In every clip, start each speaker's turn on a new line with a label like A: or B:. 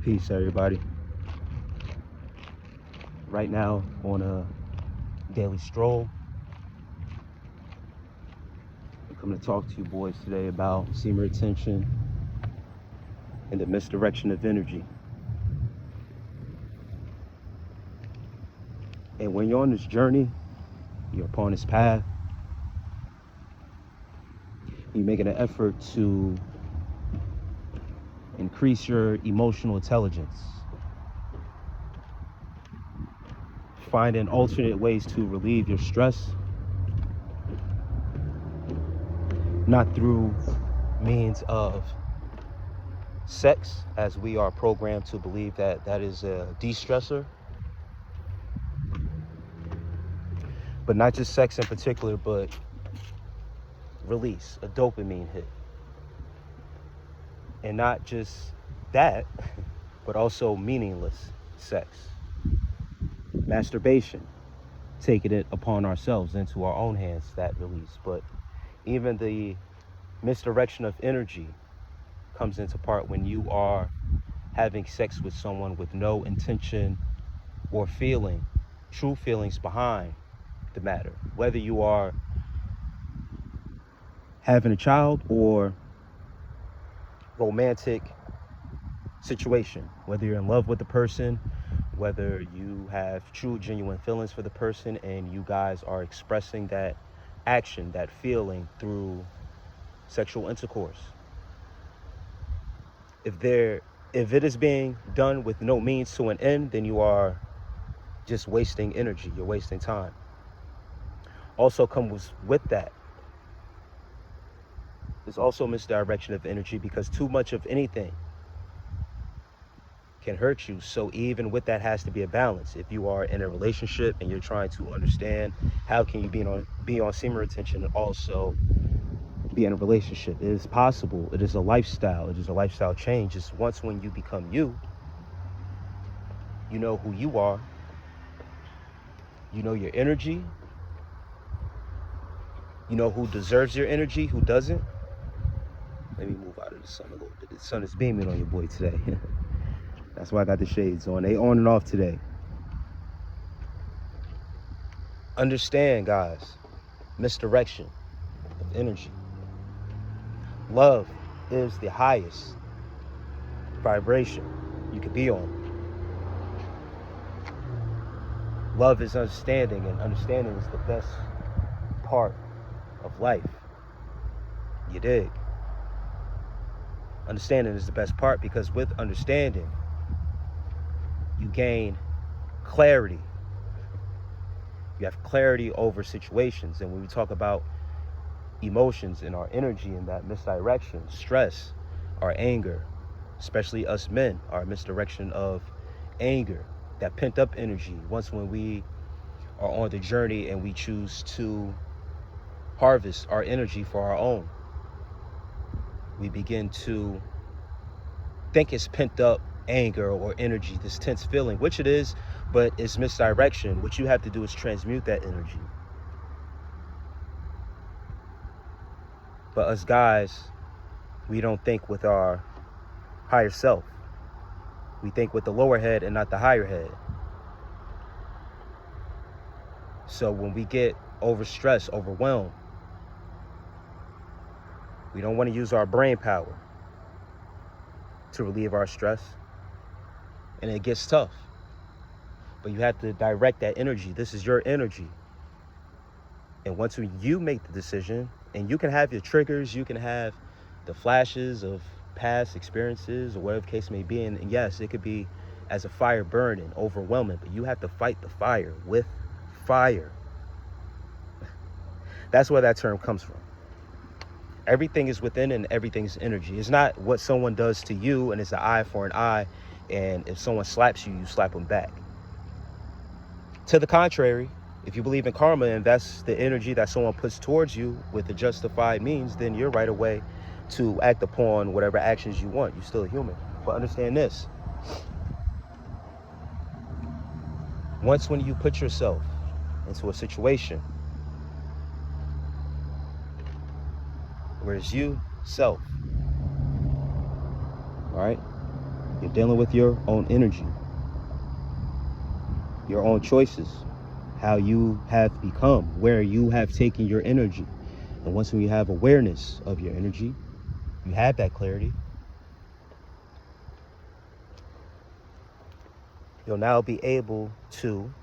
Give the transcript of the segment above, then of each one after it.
A: Peace, everybody. Right now, on a daily stroll, I'm coming to talk to you boys today about semen retention and the misdirection of energy. And when you're on this journey, you're upon this path, you're making an effort to increase your emotional intelligence, finding alternate ways to relieve your stress, not through means of sex, as we are programmed to believe that that is a de-stressor, but not just sex in particular, but release, a dopamine hit. And not just that, but also meaningless sex. Masturbation, taking it upon ourselves into our own hands, that release. But even the misdirection of energy comes into part when you are having sex with someone with no intention or feeling, true feelings behind the matter. Whether you are having a child or romantic situation, whether you're in love with the person, whether you have true genuine feelings for the person and you guys are expressing that action, that feeling through sexual intercourse. If it is being done with no means to an end, then you are just wasting energy, you're wasting time. Also comes with that is also misdirection of energy, because too much of anything can hurt you. So even with that has to be a balance. If you are in a relationship and you're trying to understand how can you be on semen retention and also be in a relationship, it is possible. It is a lifestyle. It is a lifestyle change. It's once when you become you know who you are, you know your energy, you know who deserves your energy, who doesn't. Let me move out of the sun a little bit. The sun is beaming on your boy today. That's why I got the shades on. They on and off today. Understand, guys, misdirection of energy. Love is the highest vibration you could be on. Love is understanding, and understanding is the best part of life. You dig? Understanding is the best part, because with understanding, you gain clarity. You have clarity over situations. And when we talk about emotions and our energy and that misdirection, stress, our anger, especially us men, our misdirection of anger, that pent up energy, once when we are on the journey and we choose to harvest our energy for our own, we begin to think it's pent up anger or energy, this tense feeling, which it is, but it's misdirection. What you have to do is transmute that energy. But us guys, we don't think with our higher self. We think with the lower head and not the higher head. So when we get overstressed, overwhelmed, we don't want to use our brain power to relieve our stress, and it gets tough. But you have to direct that energy. This is your energy. And once you make the decision, and you can have your triggers, you can have the flashes of past experiences or whatever the case may be, and yes, it could be as a fire burning, overwhelming, but you have to fight the fire with fire. That's where that term comes from. Everything is within, and everything's energy. It's not what someone does to you and it's an eye for an eye, and if someone slaps you, you slap them back. To the contrary, if you believe in karma and that's the energy that someone puts towards you with the justified means, then you're right away to act upon whatever actions you want. You're still a human. But understand this. Once when you put yourself into a situation where it's you, self, all right? You're dealing with your own energy, your own choices, how you have become, where you have taken your energy. And once you have awareness of your energy, you have that clarity, you'll now be able to,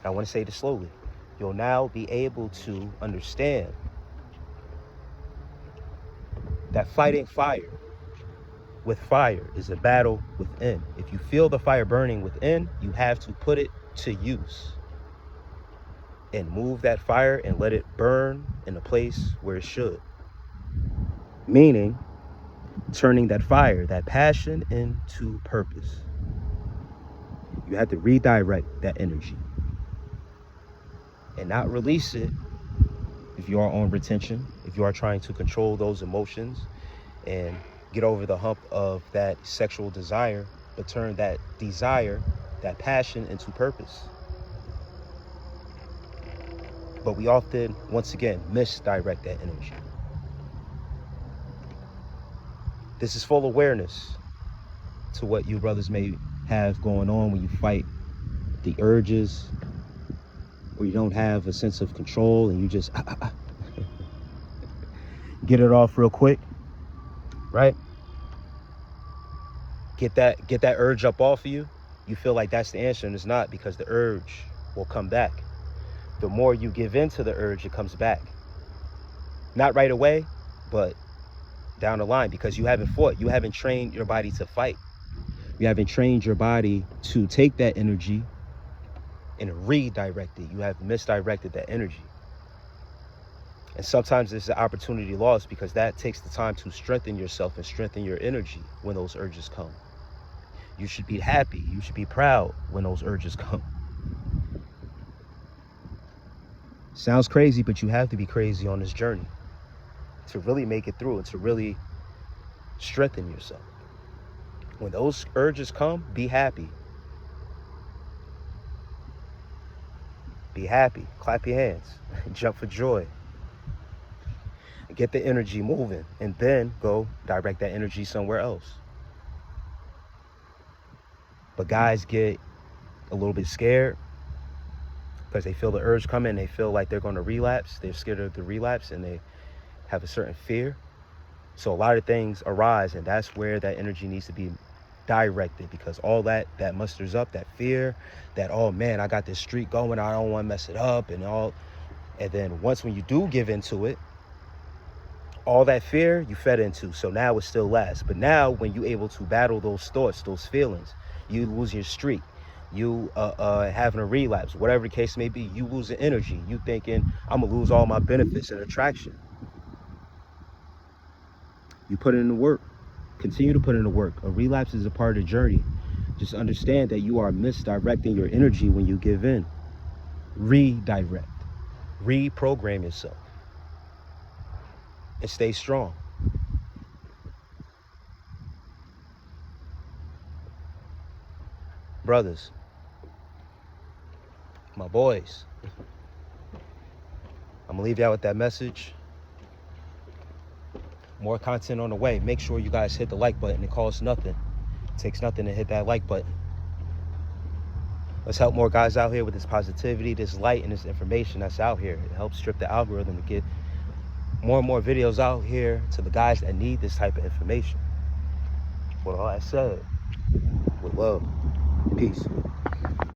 A: I want to say this slowly, you'll now be able to understand that fighting fire with fire is a battle within. If you feel the fire burning within, you have to put it to use and move that fire and let it burn in a place where it should. Meaning, turning that fire, that passion, into purpose. You have to redirect that energy and not release it if you are on retention, if you are trying to control those emotions and get over the hump of that sexual desire, but turn that desire, that passion, into purpose. But we often, once again, misdirect that energy. This is full awareness to what you brothers may have going on when you fight the urges, or you don't have a sense of control and you just get it off real quick, right? Get that urge up off of you. You feel like that's the answer, and it's not, because the urge will come back. The more you give in to the urge, it comes back. Not right away, but down the line, because you haven't fought. You haven't trained your body to fight. You haven't trained your body to take that energy and redirect it. You have misdirected that energy. And sometimes there's an opportunity lost, because that takes the time to strengthen yourself and strengthen your energy when those urges come. You should be happy. You should be proud when those urges come. Sounds crazy, but you have to be crazy on this journey to really make it through and to really strengthen yourself. When those urges come, be happy. Be happy. Clap your hands. Jump for joy. Get the energy moving, and then go direct that energy somewhere else. But guys get a little bit scared because they feel the urge coming. They feel like they're going to relapse. They're scared of the relapse, and they have a certain fear. So a lot of things arise, and that's where that energy needs to be directed, because all that musters up, that fear, that, oh man, I got this streak going, I don't want to mess it up, and all. And then once when you do give into it, all that fear you fed into, so now it still lasts. But now when you're able to battle those thoughts, those feelings, you lose your streak, you having a relapse, whatever the case may be, you losing energy, you thinking, I'm gonna lose all my benefits and attraction. You put in the work. Continue to put in the work. A relapse is a part of the journey. Just understand that you are misdirecting your energy when you give in. Redirect. Reprogram yourself. And stay strong. Brothers, my boys, I'm gonna leave y'all with that message. More content on the way. Make sure you guys hit the like button. It costs nothing. It takes nothing to hit that like button. Let's help more guys out here with this positivity, this light, and this information that's out here. It helps strip the algorithm to get more and more videos out here to the guys that need this type of information. With all that said, with love, peace.